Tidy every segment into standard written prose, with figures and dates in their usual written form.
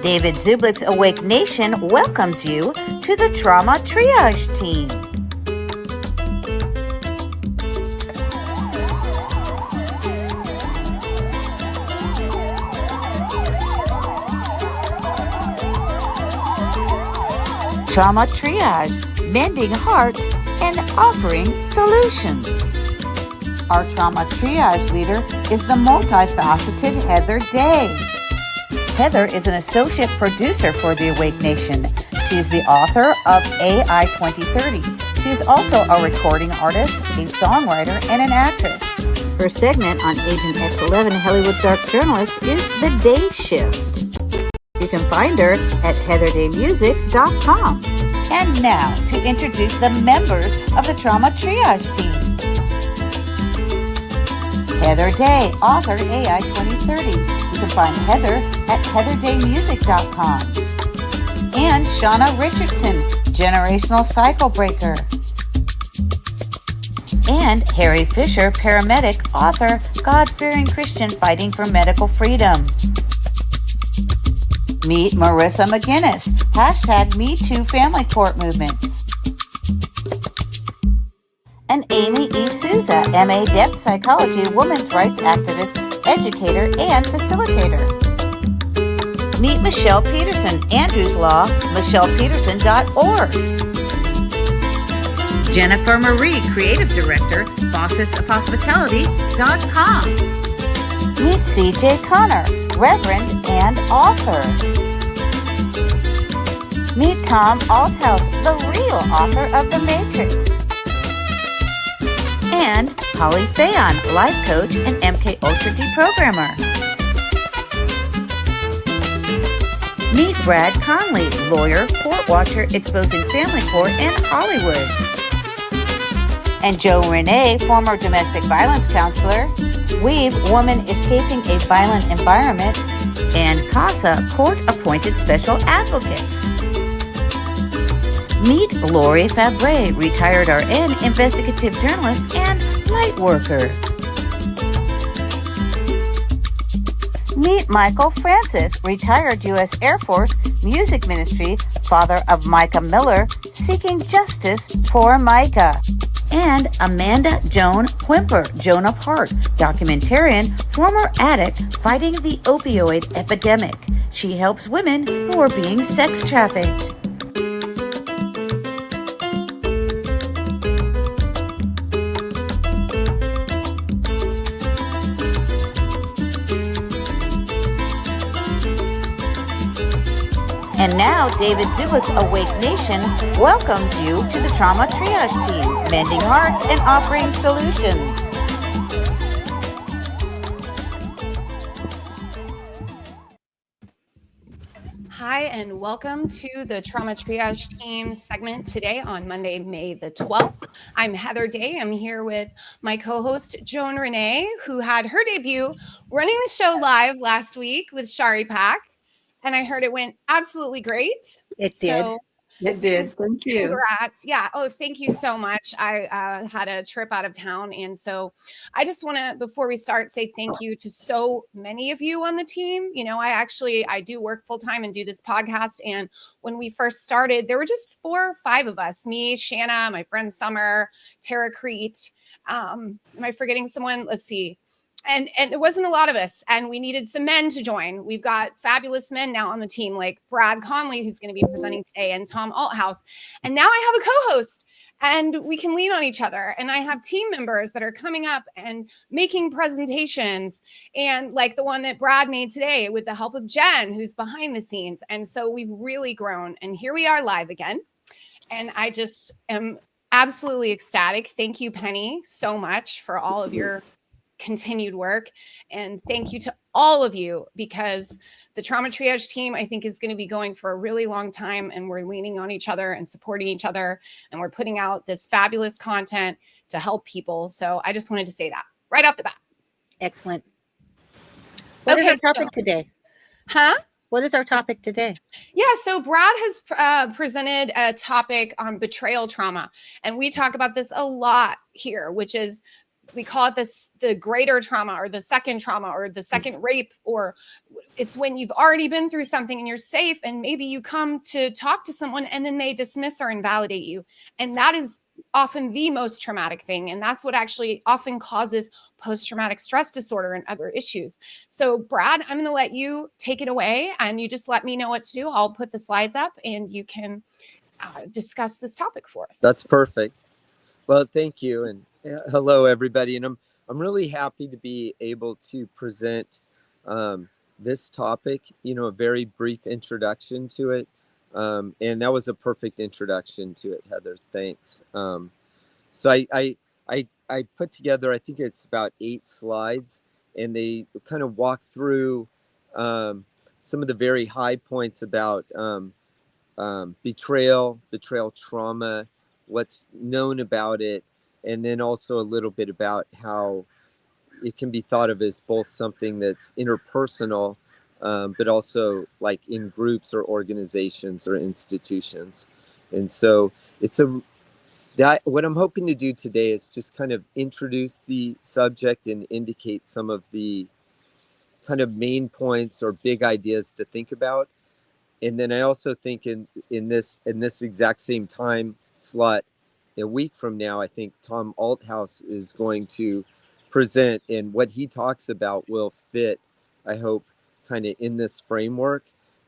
David Zublick's Awake Nation welcomes you to the Trauma Triage team. Trauma Triage, mending hearts and offering solutions. Our Trauma Triage leader is the multifaceted Heather Day. Heather is an associate producer for the Awake Nation. She is the author of AI 2030. She is also a recording artist, a songwriter, and an actress. Her segment on Agent X11 Hollywood Dark Journalist is The Day Shift. You can find her at heatherdaymusic.com. And now to introduce the members of the Trauma Triage team. Heather Day, author AI 2030. You can find Heather at heatherdaymusic.com. And Shauna Richardson, generational cycle breaker. And Harry Fisher, paramedic, author, God-fearing Christian fighting for medical freedom. Meet Marissa McGinnis, hashtag #MeToo Family Court Movement. And Amy E. Souza, MA Depth Psychology, women's rights activist, educator, and facilitator. Meet Michelle Peterson, Andrew's Law, michellepeterson.org. Jennifer Marie, creative director, bossesofhospitality.com. Meet C.J. Connor, reverend and author. Meet Tom Althouse, the real author of The Matrix. And Holly Fayon, life coach and MK Ultra deprogrammer. Meet Brad Conley, lawyer, court watcher, exposing family court in Hollywood. And Joe Renee, former domestic violence counselor. Weave, woman escaping a violent environment. And CASA, court-appointed special advocates. Meet Lori Fabre, retired RN, investigative journalist, and light worker. Meet Michael Francis, retired U.S. Air Force, music ministry, father of Micah Miller, seeking justice for Micah. And Amanda Joan Whymper, Joan of Heart, documentarian, former addict, fighting the opioid epidemic. She helps women who are being sex trafficked. And now, David Zublick's Awake Nation welcomes you to the Trauma Triage team, mending hearts and offering solutions. Hi, and welcome to the Trauma Triage team segment today on Monday, May the 12th. I'm Heather Day. I'm here with my co-host, Joan Renee, who had her debut running the show live last week with Shari Pack. And I heard it went absolutely great. It did. It did. Thank you. Congrats. Yeah. Oh, thank you so much. I had a trip out of town. And so I just want to, before we start, say thank you to so many of you on the team. You know, I do work full time and do this podcast. And when we first started, there were just 4 or 5 of us, me, Shanna, my friend Summer, Tara Crete. Am I forgetting someone? Let's see. And it wasn't a lot of us, and we needed some men to join. We've got fabulous men now on the team, like Brad Conley, who's going to be presenting today, and Tom Althouse. And now I have a co-host, and we can lean on each other. And I have team members that are coming up and making presentations, and like the one that Brad made today with the help of Jen, who's behind the scenes. And so we've really grown, and here we are live again. And I just am absolutely ecstatic. Thank you, Penny, so much for all of your continued work. And thank you to all of you, because the Trauma Triage team, I think, is going to be going for a really long time, and we're leaning on each other and supporting each other, and we're putting out this fabulous content to help people. So I just wanted to say that right off the bat. Excellent. What is our topic today? What is our topic today? Yeah, so Brad has presented a topic on betrayal trauma, and we talk about this a lot here, which is we call it the greater trauma or the second rape, or it's when you've already been through something and you're safe, and maybe you come to talk to someone and then they dismiss or invalidate you. And that is often the most traumatic thing. And that's what actually often causes post-traumatic stress disorder and other issues. So Brad, I'm going to let you take it away, and you just let me know what to do. I'll put the slides up and you can discuss this topic for us. That's perfect. Well, thank you. And hello, everybody. And I'm really happy to be able to present this topic, a very brief introduction to it. And that was a perfect introduction to it, Heather. Thanks. So I put together, I think it's about 8 slides, and they kind of walk through some of the very high points about betrayal trauma, what's known about it, and then also a little bit about how it can be thought of as both something that's interpersonal, but also like in groups or organizations or institutions. And so what I'm hoping to do today is just kind of introduce the subject and indicate some of the kind of main points or big ideas to think about. And then I also think in this exact same time slot, a week from now, I think Tom Althouse is going to present, and what he talks about will fit, I hope, kind of in this framework.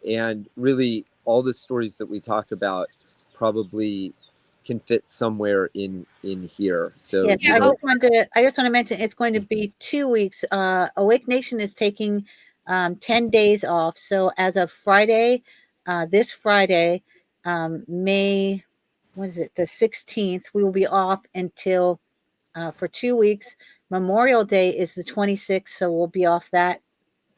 And really, all the stories that we talk about probably can fit somewhere in here. So yes, I just want to mention it's going to be 2 weeks. Awake Nation is taking 10 days off. So as of Friday, this Friday, May, what is it, the 16th, we will be off until for 2 weeks. Memorial Day is the 26th, so we'll be off that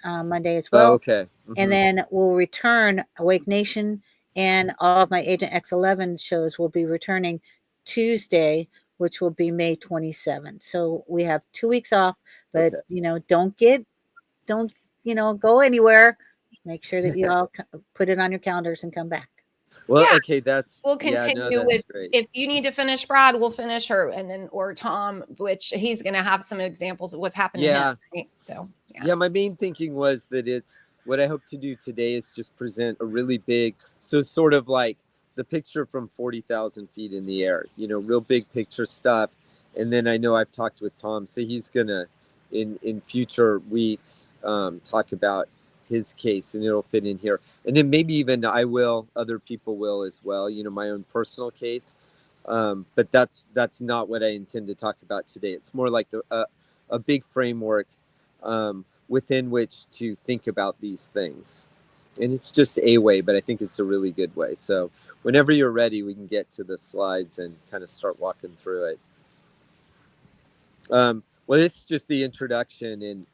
Monday as well. Okay. Mm-hmm. And then we'll return. Awake Nation and all of my Agent X11 shows will be returning Tuesday, which will be May 27th. So we have 2 weeks off, but Okay. Don't go anywhere. Just make sure that you all put it on your calendars and come back. Well, Yeah. okay, We'll continue with great. If you need to finish, Brad, we'll finish her, and then or Tom, which he's going to have some examples of what's happened to him. Right? So yeah, my main thinking was that it's what I hope to do today is just present a really big, so sort of like the picture from 40,000 feet in the air, real big picture stuff. And then I know I've talked with Tom, so he's gonna in future weeks talk about his case, and it'll fit in here. And then maybe even other people will as well, my own personal case. But that's not what I intend to talk about today. It's more like a big framework within which to think about these things. And it's just a way, but I think it's a really good way. So whenever you're ready, we can get to the slides and kind of start walking through it. Well, this is just the introduction, and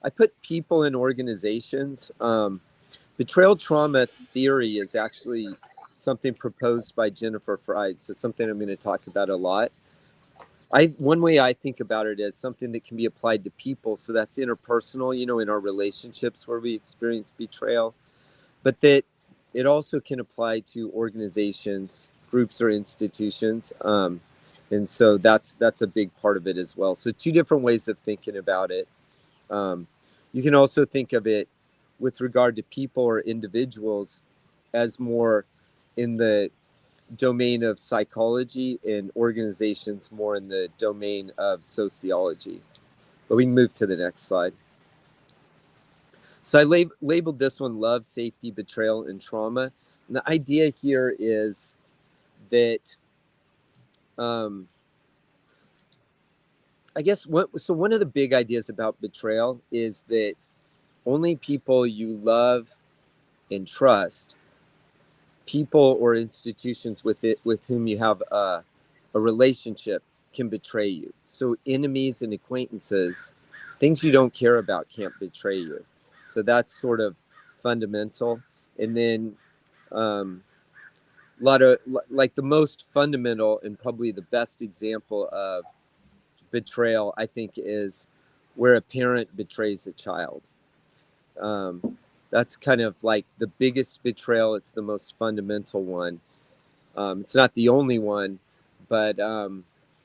I put people and organizations. Betrayal trauma theory is actually something proposed by Jennifer Fried, so something I'm going to talk about a lot. One way I think about it is something that can be applied to people, so that's interpersonal, in our relationships where we experience betrayal, but that it also can apply to organizations, groups, or institutions. And so that's a big part of it as well. So 2 different ways of thinking about it. You can also think of it with regard to people or individuals as more in the domain of psychology, and organizations more in the domain of sociology. But we can move to the next slide. So I labeled this one Love, Safety, Betrayal, and Trauma. And the idea here is that I guess one of the big ideas about betrayal is that only people you love and trust, people or institutions with whom you have a relationship, can betray you. So enemies and acquaintances, things you don't care about, can't betray you. So that's sort of fundamental. And then a lot of like the most fundamental and probably the best example of betrayal, I think, is where a parent betrays a child. That's kind of like the biggest betrayal. It's the most fundamental one. It's not the only one, but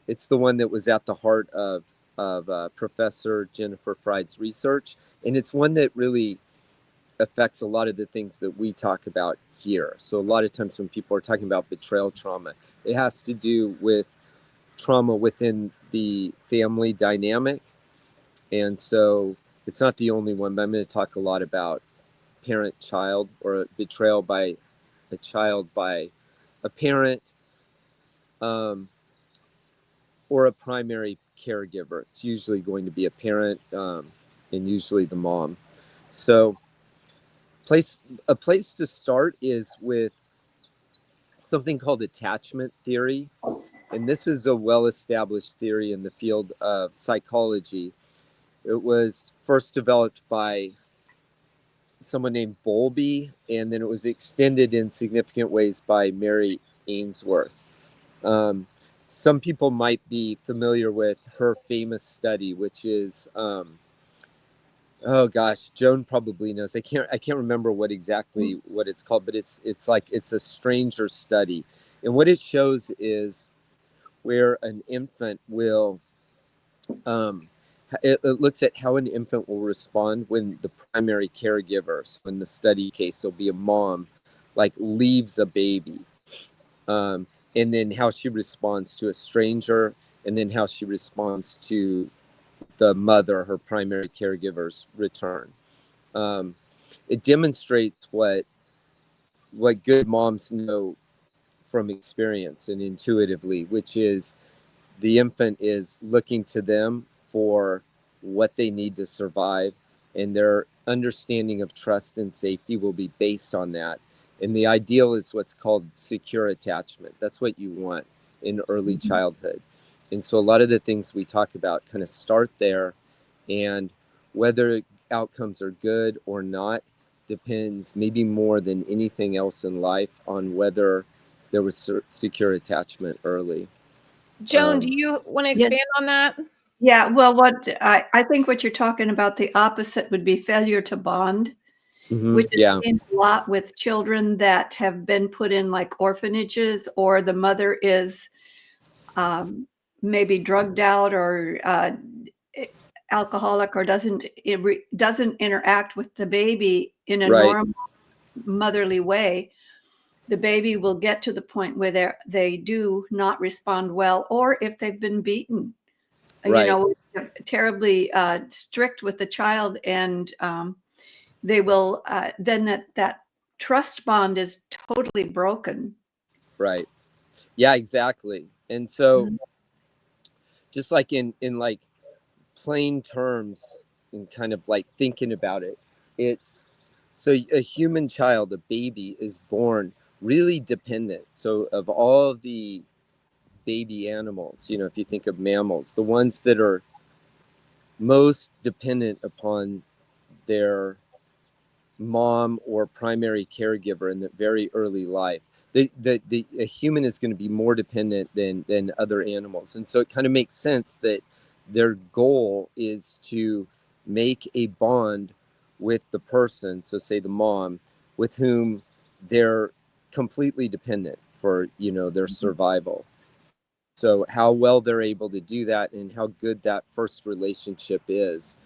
it's the one that was at the heart of of Professor Jennifer Fried's research, and it's one that really affects a lot of the things that we talk about here. So a lot of times when people are talking about betrayal trauma, it has to do with trauma within the family dynamic. And so it's not the only one, but I'm going to talk a lot about parent-child, or betrayal by a child by a parent, or a primary caregiver. It's usually going to be a parent, and usually the mom. So a place to start is with something called attachment theory. And this is a well-established theory in the field of psychology. It was first developed by someone named Bowlby, and then it was extended in significant ways by Mary Ainsworth. Some people might be familiar with her famous study, which is, oh gosh, Joan probably knows. I can't remember what it's called, but it's a stranger study, and what it shows is where an infant will, it looks at how an infant will respond when the primary caregiver, so in the study case, it'll be a mom, like leaves a baby, and then how she responds to a stranger, and then how she responds to the mother, her primary caregiver's return. It demonstrates what good moms know from experience and intuitively, which is the infant is looking to them for what they need to survive, and their understanding of trust and safety will be based on that. And the ideal is what's called secure attachment. That's what you want in early childhood. And so a lot of the things we talk about kind of start there, and whether outcomes are good or not depends maybe more than anything else in life on whether there was secure attachment early. Joan, do you want to Yes. expand on that? Yeah, well, I think what you're talking about, the opposite would be failure to bond, which is Yeah, seen a lot with children that have been put in like orphanages, or the mother is maybe drugged out, or alcoholic, or doesn't interact with the baby in a right. normal motherly way. The baby will get to the point where they do not respond well, or if they've been beaten, Right. Terribly strict with the child, and they will then that trust bond is totally broken. Right. Yeah, exactly. And so Mhm. just like in like plain terms, and kind of like thinking about it, it's so a human child, a baby, is born really dependent. So of all the baby animals, if you think of mammals, the ones that are most dependent upon their mom or primary caregiver in the very early life, a human is going to be more dependent than other animals. And so it kind of makes sense that their goal is to make a bond with the person, so say the mom, with whom they're completely dependent for their survival. So how well they're able to do that and how good that first relationship is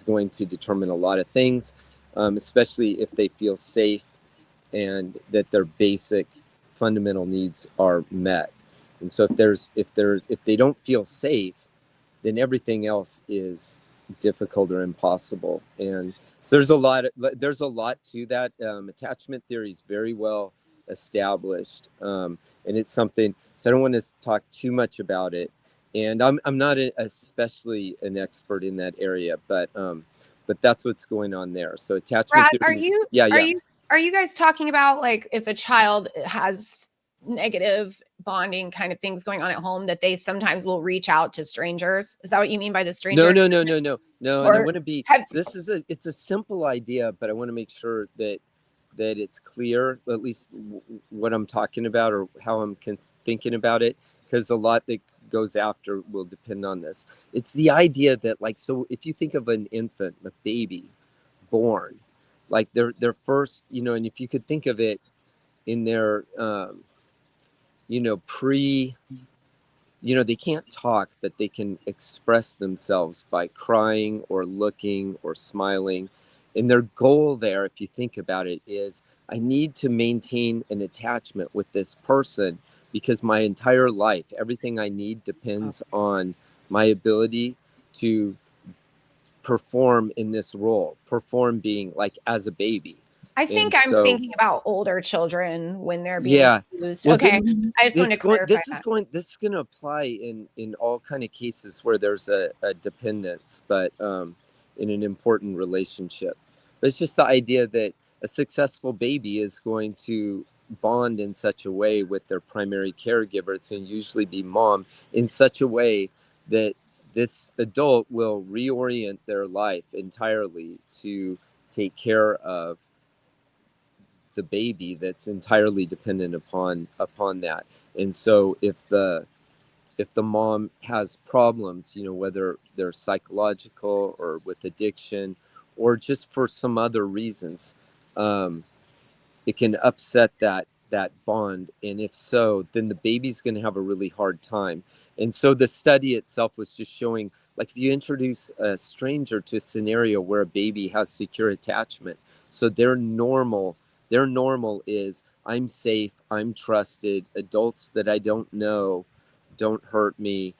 going to determine a lot of things, especially if they feel safe and that their basic fundamental needs are met. And so if they don't feel safe, then everything else is difficult or impossible. And so there's a lot to that. Attachment theory is very well established, and it's something. So I don't want to talk too much about it, and I'm not especially an expert in that area, but that's what's going on there. So attachment Brad, theory. Yeah. are you guys talking about like if a child has negative bonding kind of things going on at home, that they sometimes will reach out to strangers? Is that what you mean by the stranger? No. Or And I want to be. So it's a simple idea, but I want to make sure that it's clear, at least what I'm talking about or how I'm thinking about it, because a lot that goes after will depend on this. It's the idea that, like, so if you think of an infant, a baby born, like their first, and if you could think of it in their, they can't talk, but they can express themselves by crying or looking or smiling. And their goal there, if you think about it, is I need to maintain an attachment with this person because my entire life, everything I need depends on my ability to perform in this role, perform being like as a baby. I think And I'm so, thinking about older children when they're being yeah. used. Well, Okay. I just wanted to clarify that. this is going to apply in all kind of cases where there's a dependence, but in an important relationship. But it's just the idea that a successful baby is going to bond in such a way with their primary caregiver. It's going to usually be mom, in such a way that this adult will reorient their life entirely to take care of the baby that's entirely dependent upon that. And so if the mom has problems, whether they're psychological or with addiction or just for some other reasons, um, it can upset that bond. And if so, then the baby's going to have a really hard time. And so the study itself was just showing, like, if you introduce a stranger to a scenario where a baby has secure attachment, so their normal is I'm safe, I'm trusted, adults that I don't know don't hurt me,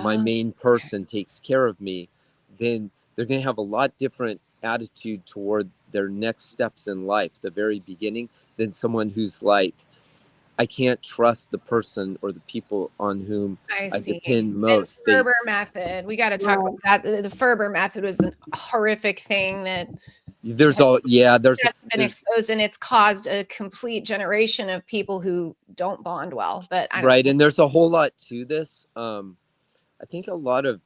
my main person takes care of me, then they're going to have a lot different attitude toward their next steps in life, the very beginning, than someone who's like, I can't trust the person or the people on whom I I see. depend And most. Ferber method. We got to talk about that. The Ferber method was a horrific thing that There's has just been there's exposed, and it's caused a complete generation of people who don't bond well. But I don't right, and there's a whole lot to this. I think a lot of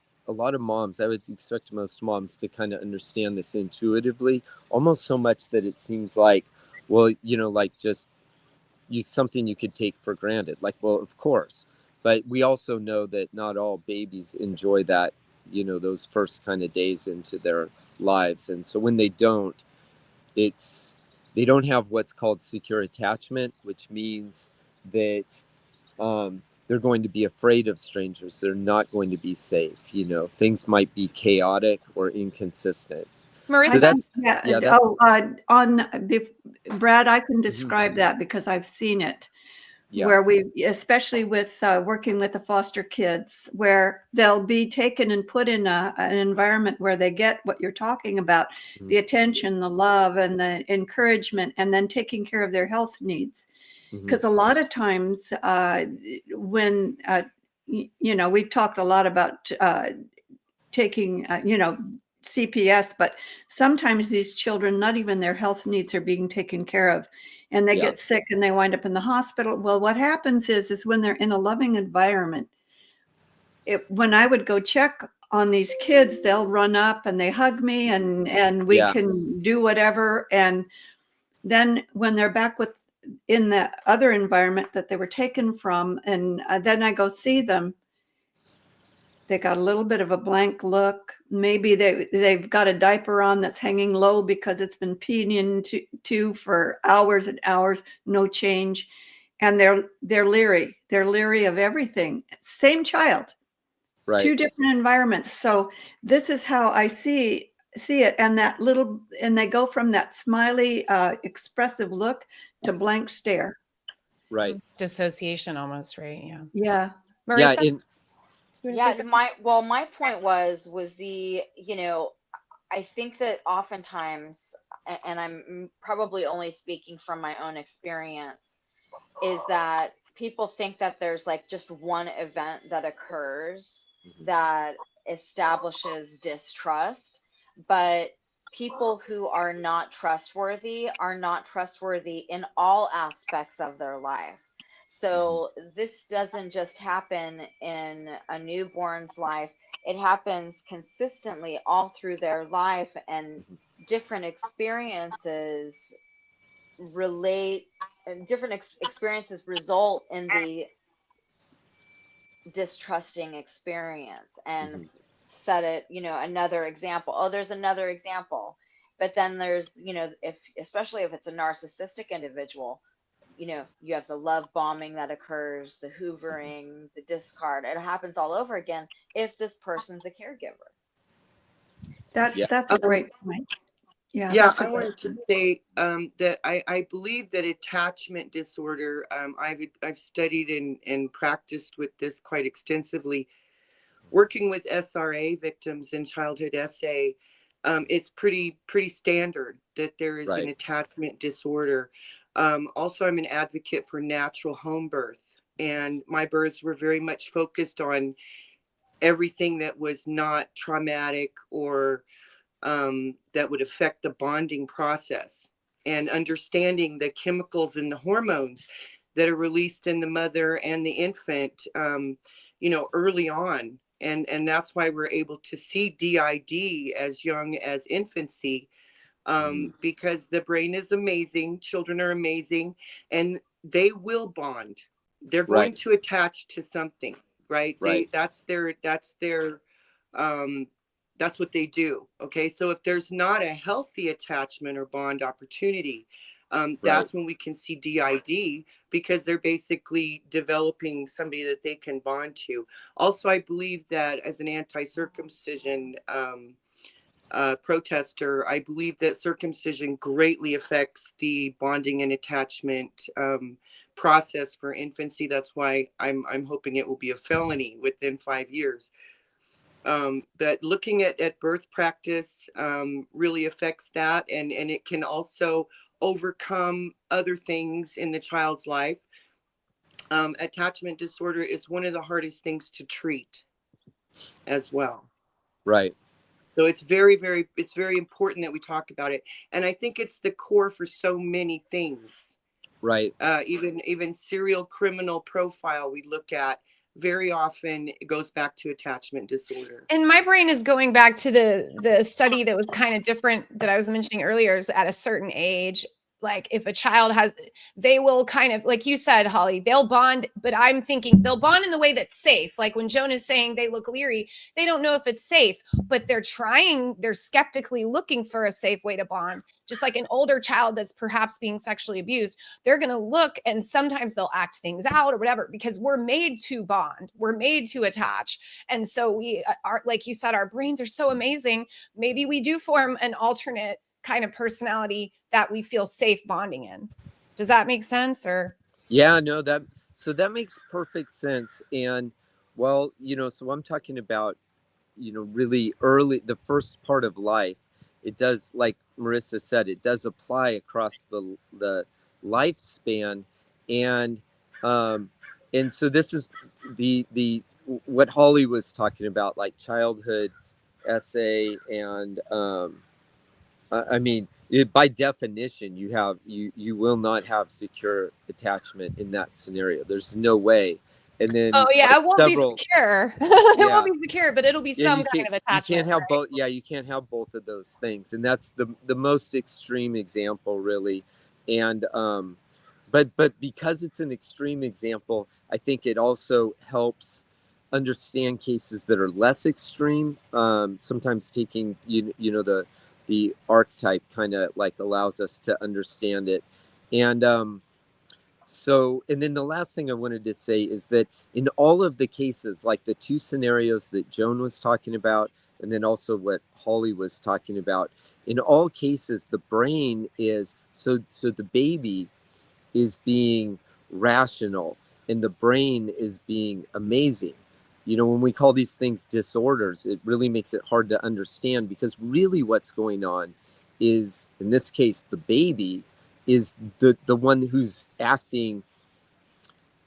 moms, I would expect most moms to kind of understand this intuitively, almost so much that it seems like, well, like just something you could take for granted. Like, well, of course, but we also know that not all babies enjoy that, those first kind of days into their lives, and so when they don't, they don't have what's called secure attachment, which means that they're going to be afraid of strangers. They're not going to be safe. Things might be chaotic or inconsistent. Marissa? So that's Brad, I can describe that because I've seen it. Yeah. Where especially with working with the foster kids, where they'll be taken and put in an environment where they get what you're talking about, the attention, the love, and the encouragement, and then taking care of their health needs. Because a lot of times when, we've talked a lot about taking, CPS, but sometimes these children, not even their health needs are being taken care of, and they get sick and they wind up in the hospital. Well, what happens is when they're in a loving environment, when I would go check on these kids, they'll run up and they hug me and we can do whatever. And then when they're back in the other environment that they were taken from, and then I go see them, they got a little bit of a blank look. Maybe they've got a diaper on that's hanging low because it's been peed into for hours and hours, no change. And they're leery. They're leery of everything. Same child, right. Two different environments. So this is how I see it. And and they go from that smiley, expressive look to blank stare. Right. Dissociation almost, right? Yeah. Yeah. Marissa? My point was the, I think that oftentimes, and I'm probably only speaking from my own experience, is that people think that there's like just one event that occurs that establishes distrust, but people who are not trustworthy in all aspects of their life. So this doesn't just happen in a newborn's life. It happens consistently all through their life, and different experiences result in the distrusting experience. And set it, another example. Oh, there's another example. But then there's, especially if it's a narcissistic individual, you have the love bombing that occurs, the hoovering, the discard. It happens all over again if this person's a caregiver. That's a great point. Yeah, Yeah, that's I wanted to say that I believe that attachment disorder, I've studied and practiced with this quite extensively. Working with SRA victims in childhood SA, it's pretty standard that there is an Right. attachment disorder. Also, I'm an advocate for natural home birth, and my births were very much focused on everything that was not traumatic or that would affect the bonding process, and understanding the chemicals and the hormones that are released in the mother and the infant, early on. And that's why we're able to see DID as young as infancy, because the brain is amazing. Children are amazing, and they will bond. They're going Right. to attach to something, right? Right. Um, that's what they do. Okay, so if there's not a healthy attachment or bond opportunity, Right. that's when we can see DID, because they're basically developing somebody that they can bond to. Also, I believe that as an anti-circumcision protester, I believe that circumcision greatly affects the bonding and attachment process for infancy. That's why I'm hoping it will be a felony within 5 years. But looking at birth practice really affects that, and it can also overcome other things in the child's life. Attachment disorder is one of the hardest things to treat as well. Right. So it's very important that we talk about it. And I think it's the core for so many things. Right. Even serial criminal profile we look at, very often it goes back to attachment disorder. And my brain is going back to the study that was kind of different that I was mentioning earlier, is at a certain age, like if a child has, they will kind of, like you said, Holly, they'll bond, but I'm thinking they'll bond in the way that's safe. Like when Joan is saying they look leery, they don't know if it's safe, but they're skeptically looking for a safe way to bond. Just like an older child that's perhaps being sexually abused, they're going to look, and sometimes they'll act things out or whatever, because we're made to bond, we're made to attach. And so we are, like you said, our brains are so amazing. Maybe we do form an alternate kind of personality that we feel safe bonding in. Does that make sense? Or Yeah, no, that makes perfect sense. And well, so I'm talking about, really early, the first part of life. It does, like Marissa said, it does apply across the lifespan. And so this is the what Holly was talking about, like childhood essay. And I mean, by definition, you will not have secure attachment in that scenario. There's no way. And then it won't be secure. It won't be secure, but it'll be some kind of attachment. You can't have right? both. Yeah, you can't have both of those things, and that's the most extreme example, really. And but because it's an extreme example, I think it also helps understand cases that are less extreme. Sometimes taking the archetype kind of like allows us to understand it. And and then the last thing I wanted to say is that in all of the cases, like the two scenarios that Joan was talking about, and then also what Holly was talking about, in all cases, the brain is, so the baby is being rational and the brain is being amazing. When we call these things disorders, it really makes it hard to understand, because really what's going on is, in this case, the baby is the one who's acting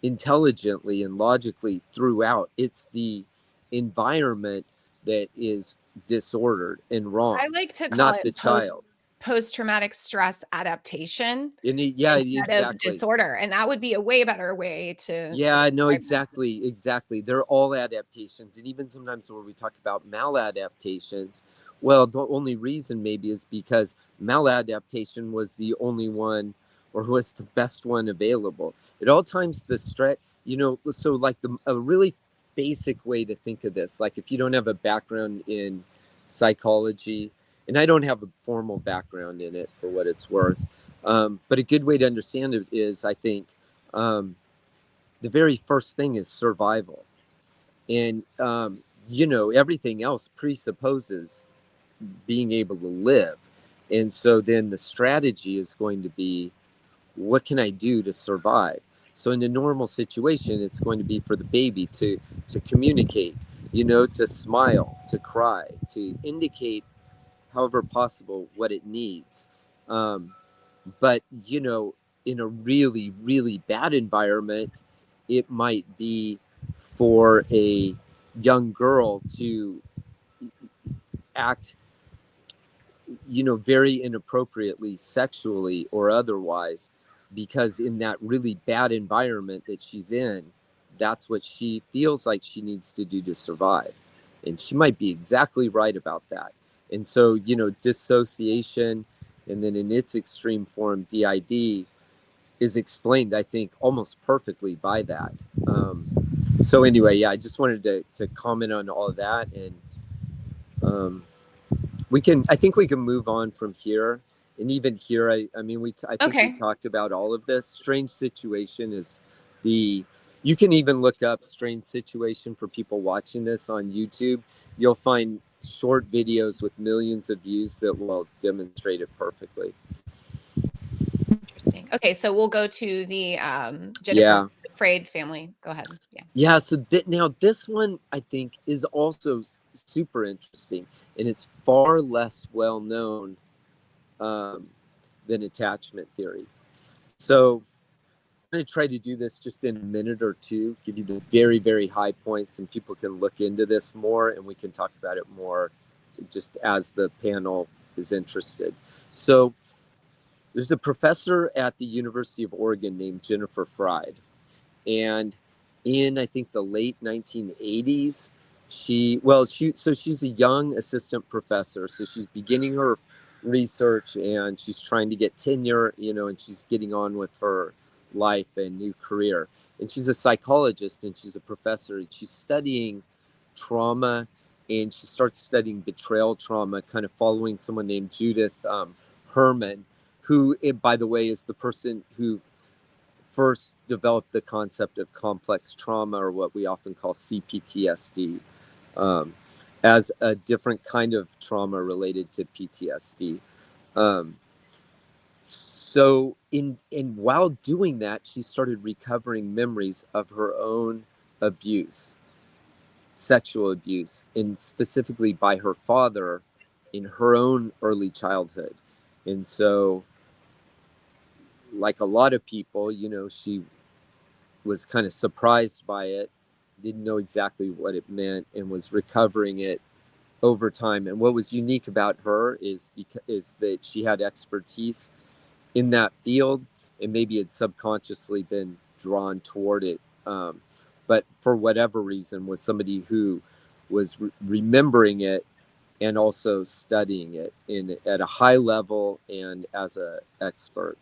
intelligently and logically throughout. It's the environment that is disordered and wrong. I like to call not it the child. Post-traumatic stress adaptation. Yeah, instead of exactly. disorder, and that would be a way better way to. Yeah, no, exactly. They're all adaptations, and even sometimes where we talk about maladaptations, well, the only reason maybe is because maladaptation was the only one, or was the best one available. At all times, the stress, so like a really basic way to think of this, like if you don't have a background in psychology, and I don't have a formal background in it for what it's worth, But a good way to understand it is, I think, the very first thing is survival. And, everything else presupposes being able to live. And so then the strategy is going to be, what can I do to survive? So in a normal situation, it's going to be for the baby to communicate, to smile, to cry, to indicate, however possible, what it needs. But, in a really, really bad environment, it might be for a young girl to act, very inappropriately sexually or otherwise, because in that really bad environment that she's in, that's what she feels like she needs to do to survive. And she might be exactly right about that. And so, dissociation, and then in its extreme form, DID, is explained, I think, almost perfectly by that. So anyway, yeah, I just wanted to comment on all of that. And I think we can move on from here. And even here, I mean, I think we talked about all of this. Strange situation is you can even look up strange situation for people watching this on YouTube. You'll find short videos with millions of views that will demonstrate it perfectly. Interesting. Okay, so we'll go to the Jennifer Freyd family. Go ahead. Yeah. So now this one, I think, is also super interesting, and it's far less well known than attachment theory. So I'm going to try to do this just in a minute or two, give you the very, very high points, and people can look into this more, and we can talk about it more just as the panel is interested. So there's a professor at the University of Oregon named Jennifer Freyd. And in, I think, the late 1980s, she's a young assistant professor. So she's beginning her research, and she's trying to get tenure, and she's getting on with her life and new career. And she's a psychologist, and she's a professor, and she's studying trauma, and she starts studying betrayal trauma, kind of following someone named Judith Herman, who, by the way, is the person who first developed the concept of complex trauma, or what we often call CPTSD, as a different kind of trauma related to PTSD. So while doing that, she started recovering memories of her own abuse, sexual abuse, and specifically by her father in her own early childhood. And so, like a lot of people, she was kind of surprised by it, didn't know exactly what it meant, and was recovering it over time. And what was unique about her is that she had expertise in that field, and maybe had subconsciously been drawn toward it. But for whatever reason, was somebody who was remembering it and also studying it at a high level and as an expert.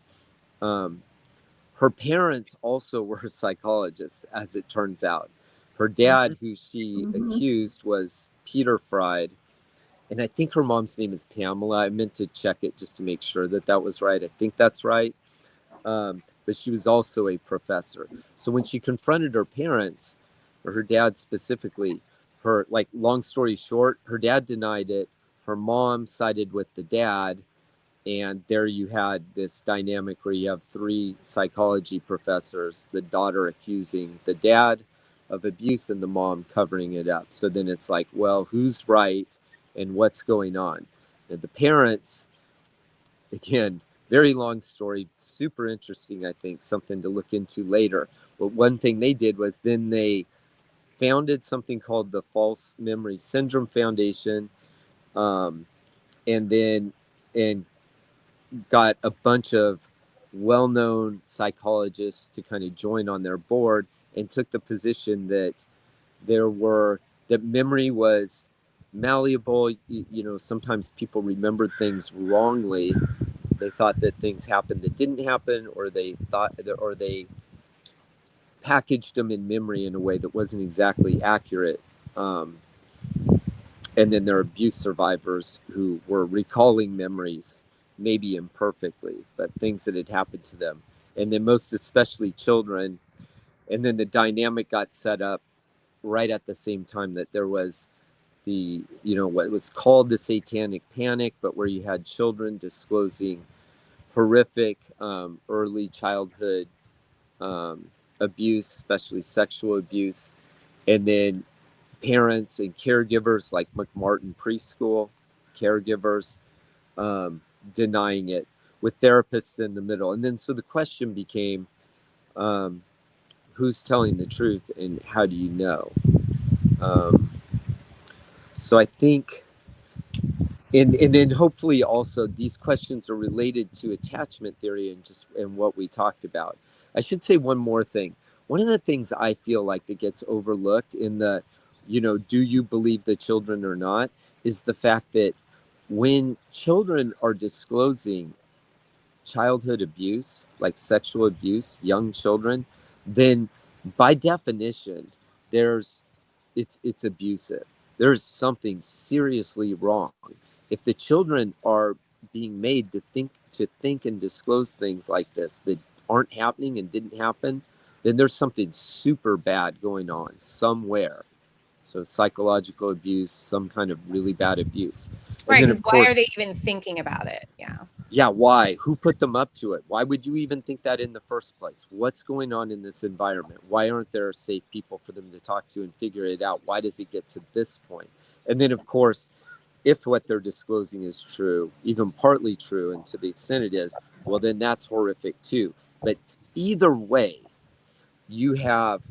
Her parents also were psychologists, as it turns out. Her dad, who she accused, was Peter Freyd. And I think her mom's name is Pamela. I meant to check it just to make sure that was right. I think that's right. But she was also a professor. So when she confronted her parents, or her dad specifically, long story short, her dad denied it. Her mom sided with the dad. And there you had this dynamic where you have three psychology professors, the daughter accusing the dad of abuse and the mom covering it up. So then it's like, well, who's right and what's going on? And the parents, again, very long story, super interesting, I think, something to look into later. But one thing they did was then they founded something called the False Memory Syndrome Foundation, and got a bunch of well-known psychologists to kind of join on their board, and took the position that that memory was malleable. Sometimes people remembered things wrongly. They thought that things happened that didn't happen, or they packaged them in memory in a way that wasn't exactly accurate. And then there are abuse survivors who were recalling memories maybe imperfectly, but things that had happened to them. And then most especially children. And then the dynamic got set up right at the same time that there was the, what was called the satanic panic, but where you had children disclosing horrific early childhood abuse, especially sexual abuse. And then parents and caregivers like McMartin Preschool caregivers denying it, with therapists in the middle. And then so the question became, who's telling the truth and how do you know? So I think, and then hopefully also these questions are related to attachment theory and what we talked about. I should say one more thing. One of the things I feel like that gets overlooked in the, do you believe the children or not, is the fact that when children are disclosing childhood abuse, like sexual abuse, young children, then by definition, it's abusive. There's something seriously wrong. If the children are being made to think and disclose things like this that aren't happening and didn't happen, then there's something super bad going on somewhere. So psychological abuse, some kind of really bad abuse. Right, And then because of why course, are they even thinking about it? yeah, why? Who put them up to it? Why would you even think that in the first place? What's going on in this environment? Why aren't there safe people for them to talk to and figure it out? Why does it get to this point? And then, of course, if what they're disclosing is true, even partly true, and to the extent it is, well, then that's horrific too. But either way, you have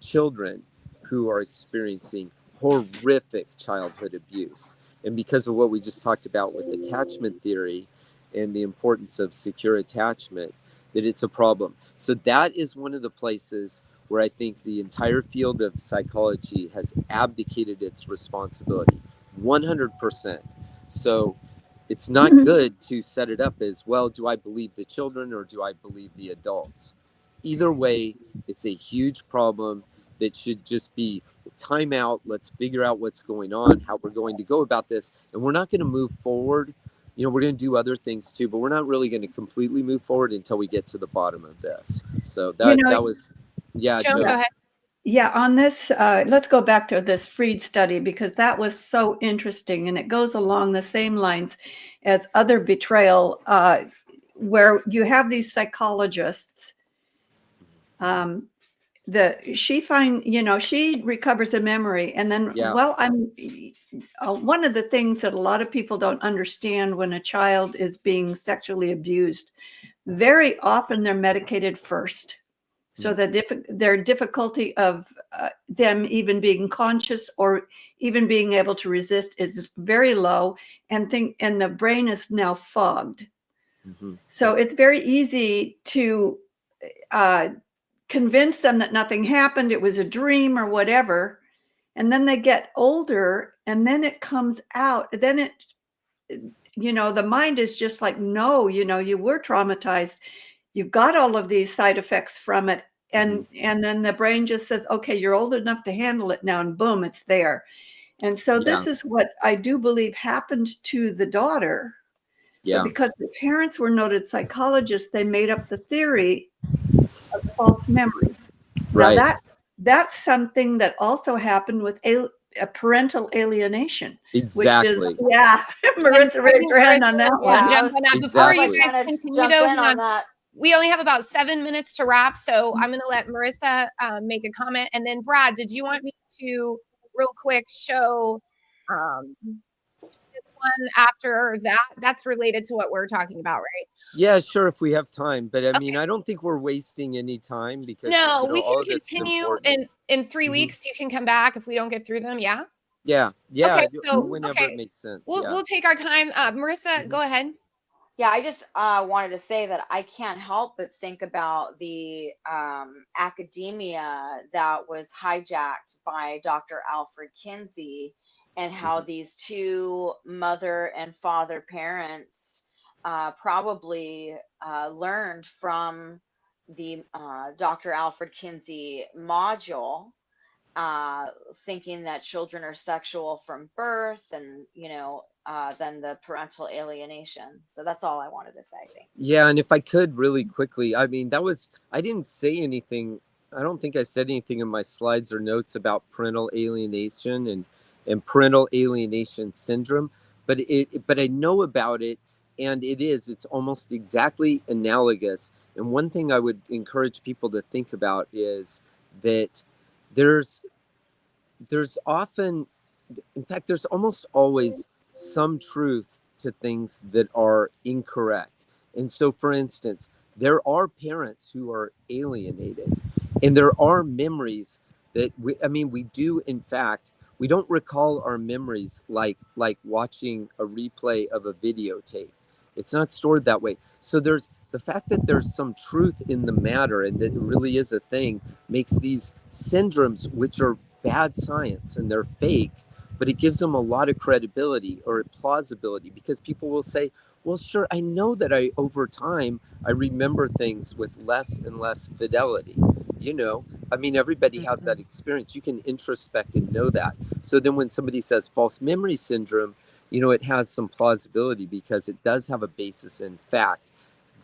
children who are experiencing horrific childhood abuse. And because of what we just talked about with attachment theory and the importance of secure attachment, that it's a problem. So that is one of the places where I think the entire field of psychology has abdicated its responsibility 100%. So it's not good to set it up as, well, do I believe the children or do I believe the adults? Either way, it's a huge problem that should just be time out. Let's figure out what's going on, how we're going to go about this. And we're not going to move forward. We're going to do other things too, but we're not really going to completely move forward until we get to the bottom of this. So that was, yeah, Joe, go ahead. Yeah, on this, let's go back to this Freed study because that was so interesting, and it goes along the same lines as other betrayal, where you have these psychologists. She recovers a memory, and then, yeah. One of the things that a lot of people don't understand when a child is being sexually abused, very often they're medicated first. So their difficulty of them even being conscious or even being able to resist is very low, and the brain is now fogged. Mm-hmm. So it's very easy to convince them that nothing happened, it was a dream or whatever. And then they get older and then it comes out. Then the mind is just like, no, you were traumatized. You've got all of these side effects from it. And then the brain just says, okay, you're old enough to handle it now, and boom, it's there. And so this is what I do believe happened to the daughter. Yeah. But because the parents were noted psychologists, they made up the theory of false memory. Right. Now that's something that also happened with a parental alienation. Exactly. Which is, Marissa raised her hand on that one. Jump on that. Before you guys continue, though, we only have about 7 minutes to wrap, so I'm going to let Marissa make a comment, and then Brad, did you want me to real quick show this one after that? That's related to what we're talking about, right? Yeah, sure, if we have time, but I mean, I don't think we're wasting any time because we can continue in 3 weeks. You can come back if we don't get through them. Yeah. Okay, so whenever it makes sense. We'll take our time. Marissa, go ahead. Yeah, I just wanted to say that I can't help but think about the academia that was hijacked by Dr. Alfred Kinsey, and how these two mother and father parents probably learned from the Dr. Alfred Kinsey module, thinking that children are sexual from birth, and than the parental alienation. So that's all I wanted to say. Thank you. Yeah, and if I could really quickly, I mean, I didn't say anything. I don't think I said anything in my slides or notes about parental alienation and parental alienation syndrome, but I know about it, and it's almost exactly analogous. And one thing I would encourage people to think about is that there's there's often, in fact, there's almost always some truth to things that are incorrect. And so, for instance, there are parents who are alienated, and there are memories that we do, in fact, we don't recall our memories like watching a replay of a videotape. It's not stored that way. So there's the fact that there's some truth in the matter and that it really is a thing makes these syndromes, which are bad science and they're fake, but it gives them a lot of credibility or plausibility, because people will say, well, sure, I know that over time I remember things with less and less fidelity. Everybody has that experience. You can introspect and know that. So then when somebody says false memory syndrome, it has some plausibility because it does have a basis in fact,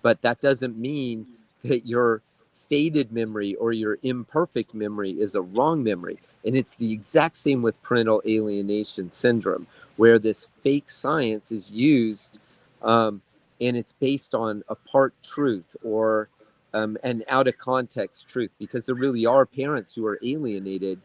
but that doesn't mean that your faded memory or your imperfect memory is a wrong memory. And it's the exact same with parental alienation syndrome, where this fake science is used, and it's based on a part truth or an out of context truth, because there really are parents who are alienated,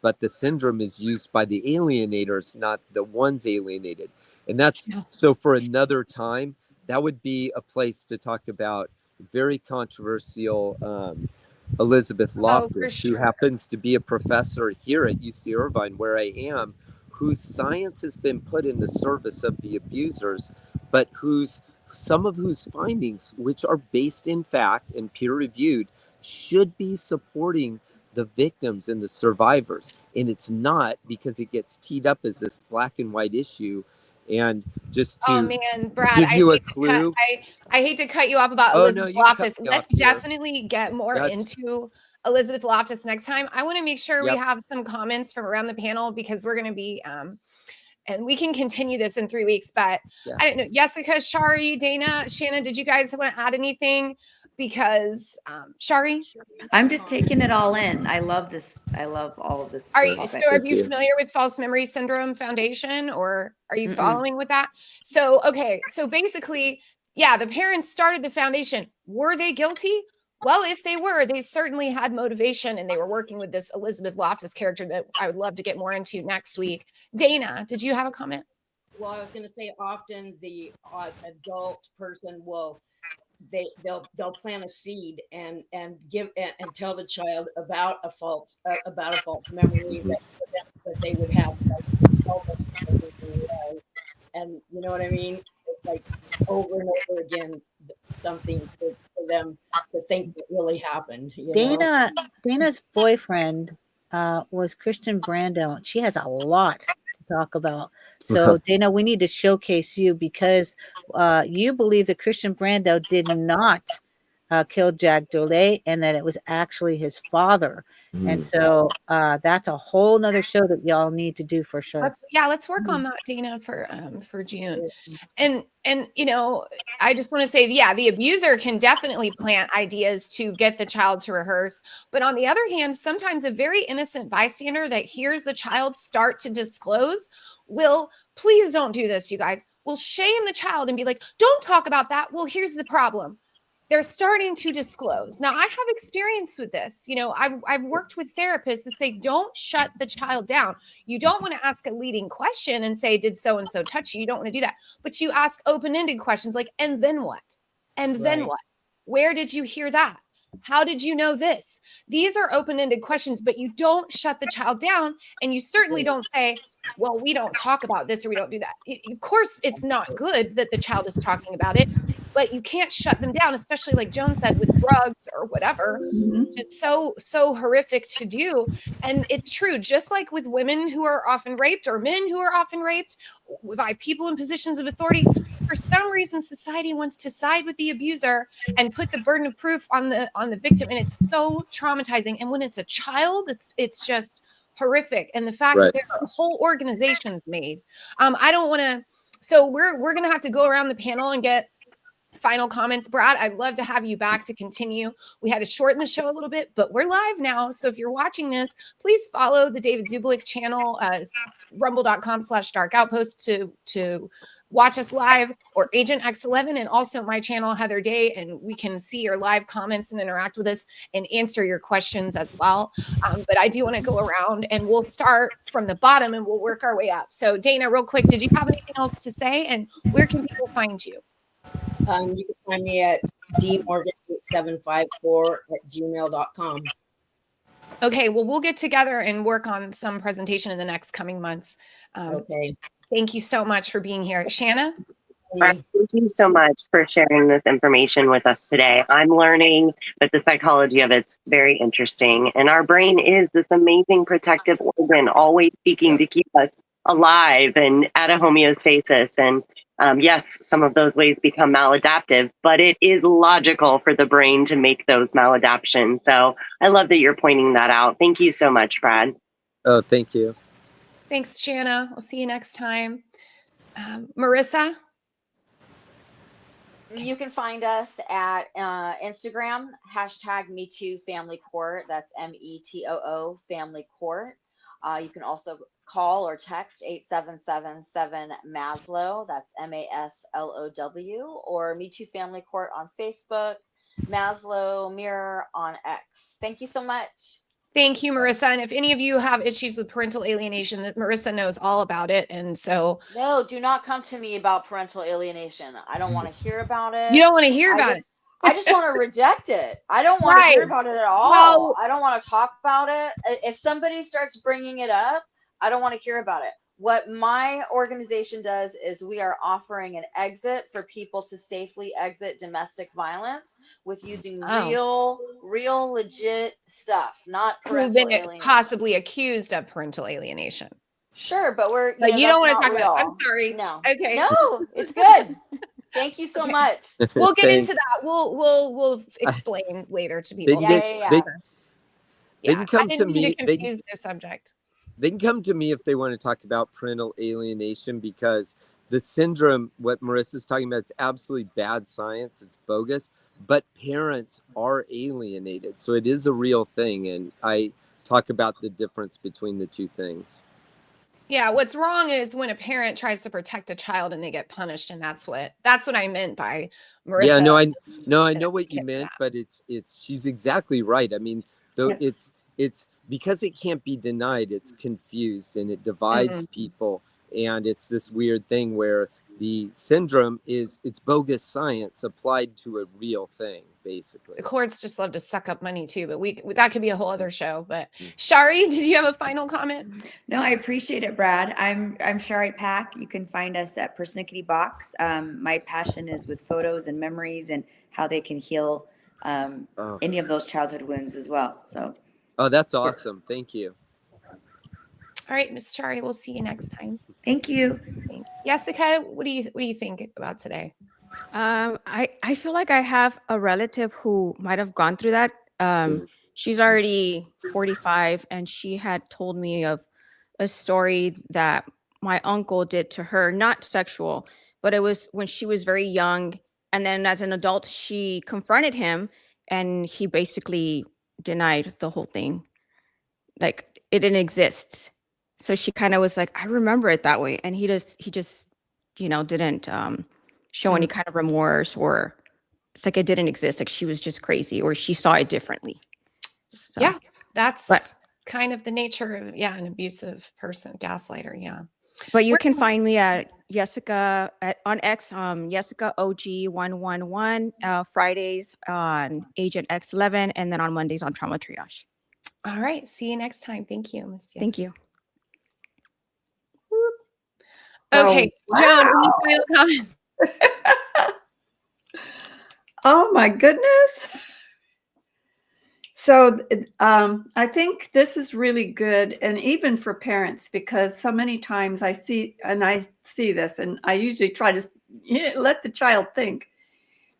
but the syndrome is used by the alienators, not the ones alienated. And that's so for another time. That would be a place to talk about very controversial Elizabeth Loftus, who happens to be a professor here at UC Irvine, where I am, whose science has been put in the service of the abusers, but some of whose findings, which are based in fact and peer reviewed, should be supporting the victims and the survivors. And it's not, because it gets teed up as this black and white issue. And just to Brad, give you a clue, I hate to cut you off about Elizabeth Loftus. Let's definitely get more into Elizabeth Loftus next time. I want to make sure we have some comments from around the panel, because we're going to be and we can continue this in 3 weeks. But I don't know, Jessica, Shari, Dana, Shannon, did you guys want to add anything? Because Shari, I'm just taking it all in. I love this. I love all of this. Are you familiar with False Memory Syndrome Foundation, or are you following with that? So basically, the parents started the foundation. Were they guilty? Well, if they were, they certainly had motivation, and they were working with this Elizabeth Loftus character that I would love to get more into next week. Dana, did you have a comment? Well, I was going to say, often the adult person will they'll plant a seed and give and tell the child about a false memory that they would have, and you know what I mean? It's like over and over again, something for them to think that really happened. Dana's boyfriend was Christian Brando. She has a lot to talk about. So Dana, we need to showcase you, because you believe that Christian Brando did not kill Jack Dolet, and that it was actually his father. And so that's a whole nother show that y'all need to do for sure. Let's work on that, Dana, for June. And I just want to say, the abuser can definitely plant ideas to get the child to rehearse. But on the other hand, sometimes a very innocent bystander that hears the child start to disclose will, please don't do this, you guys, will shame the child and be like, don't talk about that. Well, here's the problem. They're starting to disclose. Now, I have experience with this. I've worked with therapists to say, don't shut the child down. You don't want to ask a leading question and say, did so-and-so touch you? You don't want to do that. But you ask open-ended questions like, and then what? And then what? Where did you hear that? How did you know this? These are open-ended questions, but you don't shut the child down. And you certainly don't say, well, we don't talk about this, or we don't do that. Of course, it's not good that the child is talking about it, but you can't shut them down, especially like Joan said, with drugs or whatever. Just so horrific to do. And it's true, just like with women who are often raped, or men who are often raped by people in positions of authority, for some reason society wants to side with the abuser and put the burden of proof on the victim, and it's so traumatizing. And when it's a child, it's just horrific. And the fact that there are whole organizations made. I don't want to So we're gonna have to go around the panel and get final comments. Brad, I'd love to have you back to continue. We had to shorten the show a little bit, but we're live now. So if you're watching this, please follow the David Zublick channel, rumble.com/dark outpost to watch us live, or Agent X11, and also my channel, Heather Day, and we can see your live comments and interact with us and answer your questions as well. But I do want to go around, and we'll start from the bottom and we'll work our way up. So Dana, real quick, did you have anything else to say, and where can people find you? You can find me at dmorgan8754@gmail.com. Okay, well, we'll get together and work on some presentation in the next coming months. Okay. Thank you so much for being here. Shanna? Thank you so much for sharing this information with us today. I'm learning, but the psychology of it's very interesting. And our brain is this amazing protective organ, always seeking to keep us alive and at a homeostasis. And yes, some of those ways become maladaptive, but it is logical for the brain to make those maladaptions. So I love that you're pointing that out. Thank you so much, Brad. Oh, thank you. Thanks, Shanna. We'll see you next time. Marissa? You can find us at Instagram, #MeTooFamilyCourt. That's METOO Family Court. You can also call or text 8777-MASLOW. That's MASLOW. Or Me Too Family Court on Facebook, Maslow Mirror on X. Thank you so much. Thank you, Marissa. And if any of you have issues with parental alienation, that Marissa knows all about it. And so No, do not come to me about parental alienation. I don't want to hear about it. you don't want to hear about it. I just want to reject it. I don't want to hear about it at all. Well, I don't want to talk about it. If somebody starts bringing it up, I don't want to hear about it. What my organization does is we are offering an exit for people to safely exit domestic violence with using real, legit stuff, not parental who've been alienation. possibly accused of parental alienation. Sure, but we're you don't want to talk real. about it. I'm sorry. No. Okay. No, it's good. Thank you so much. We'll get into that. We'll explain later to people. They can come I to didn't mean me. to confuse the subject. They can come to me if they want to talk about parental alienation, because the syndrome, what Marissa's talking about, it's absolutely bad science. It's bogus, but parents are alienated. So it is a real thing. And I talk about the difference between the two things. Yeah, what's wrong is when a parent tries to protect a child and they get punished, and that's what I meant by Marissa. Yeah, I know what you meant, but she's exactly right. I mean, though it's because it can't be denied, it's confused and it divides people, and it's this weird thing where the syndrome it's bogus science applied to a real thing, basically. The courts just love to suck up money too, but that could be a whole other show. But Shari, did you have a final comment? No, I appreciate it, Brad. I'm Shari Pack. You can find us at Persnickety Box. My passion is with photos and memories and how they can heal any of those childhood wounds as well. So. Oh, that's awesome. Thank you. All right, Ms. Shari, we'll see you next time. Thank you. Thanks. Jessica, what do you think about today? I feel like I have a relative who might have gone through that. She's already 45, and she had told me of a story that my uncle did to her, not sexual, but it was when she was very young. And then as an adult, she confronted him, and he basically denied the whole thing. Like it didn't exist. So she kind of was like, I remember it that way. And he just, didn't show any kind of remorse, or it's like it didn't exist. Like she was just crazy, or she saw it differently. So, yeah, that's kind of the nature of, an abusive person, gaslighter. Yeah. But you can find me at Jessica on X, Jessica OG111, Fridays on Agent X11, and then on Mondays on Trauma Triage. All right. See you next time. Thank you, Ms. Thank you. Okay, Joan, any final comment? Oh my goodness. So I think this is really good, and even for parents, because so many times I see this, and I usually try to let the child think.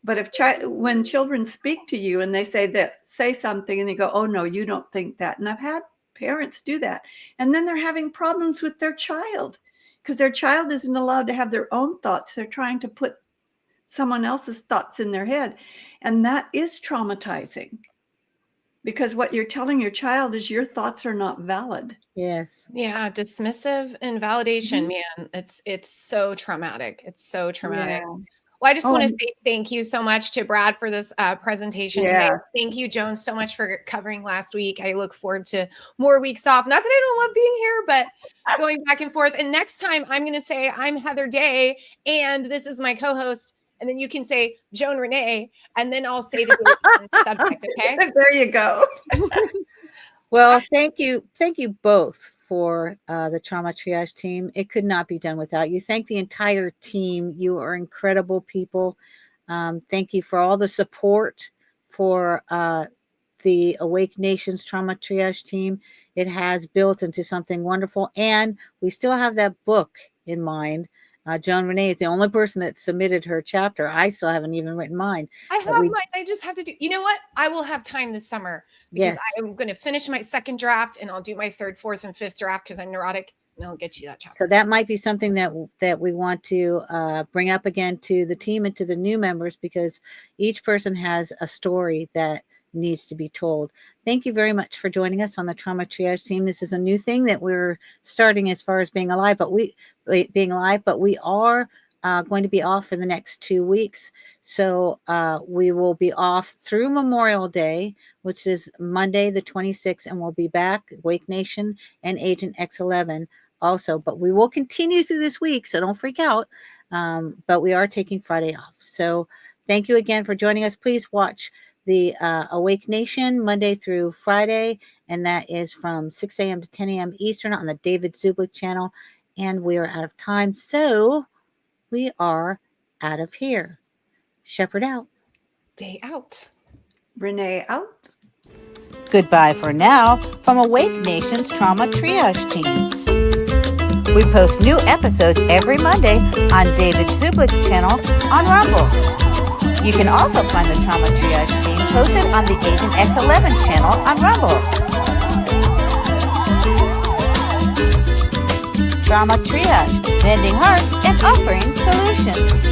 But when children speak to you and they say something and they go, oh no, you don't think that. And I've had parents do that. And then they're having problems with their child. because their child isn't allowed to have their own thoughts. They're trying to put someone else's thoughts in their head. And that is traumatizing, because what you're telling your child is your thoughts are not valid. Yes. Yeah, dismissive and validation, man. It's so traumatic. It's so traumatic. Yeah. Well, I just Oh, want to say thank you so much to Brad for this presentation today. Yeah. Thank you, Joan, so much for covering last week. I look forward to more weeks off. Not that I don't love being here, but going back and forth. And next time I'm going to say I'm Heather Day and this is my co-host. And then you can say Joan Renee, and then I'll say the subject, okay? There you go. Well, thank you both for the Trauma Triage team. It could not be done without you. Thank the entire team. You are incredible people. Thank you for all the support for the Awake Nations Trauma Triage team. It has built into something wonderful, and we still have that book in mind. Joan Renee is the only person that submitted her chapter. I still haven't even written mine. I have mine. I just have to do, you know what? I will have time this summer because I'm going to finish my second draft and I'll do my third, fourth, and fifth draft because I'm neurotic, and I'll get you that chapter. So that might be something that we want to bring up again to the team and to the new members, because each person has a story that needs to be told. Thank you very much for joining us on the Trauma Triage team. This is a new thing that we're starting as far as being live, but we are going to be off for the next 2 weeks. So we will be off through Memorial Day, which is Monday the 26th, and we'll be back, Wake Nation and Agent X11 also. But we will continue through this week, so don't freak out. But we are taking Friday off. So thank you again for joining us. Please watch the Awake Nation Monday through Friday, and that is from 6 a.m. to 10 a.m. Eastern on the David Zublick channel. And we are out of time, so we are out of here. Shepherd out. Day out. Renee out. Goodbye for now from Awake Nation's Trauma Triage team. We post new episodes every Monday on David Zublick's channel on Rumble. You can also find the Trauma Triage team posted on the Agent X11 channel on Rumble. Trauma Triage, mending hearts and offering solutions.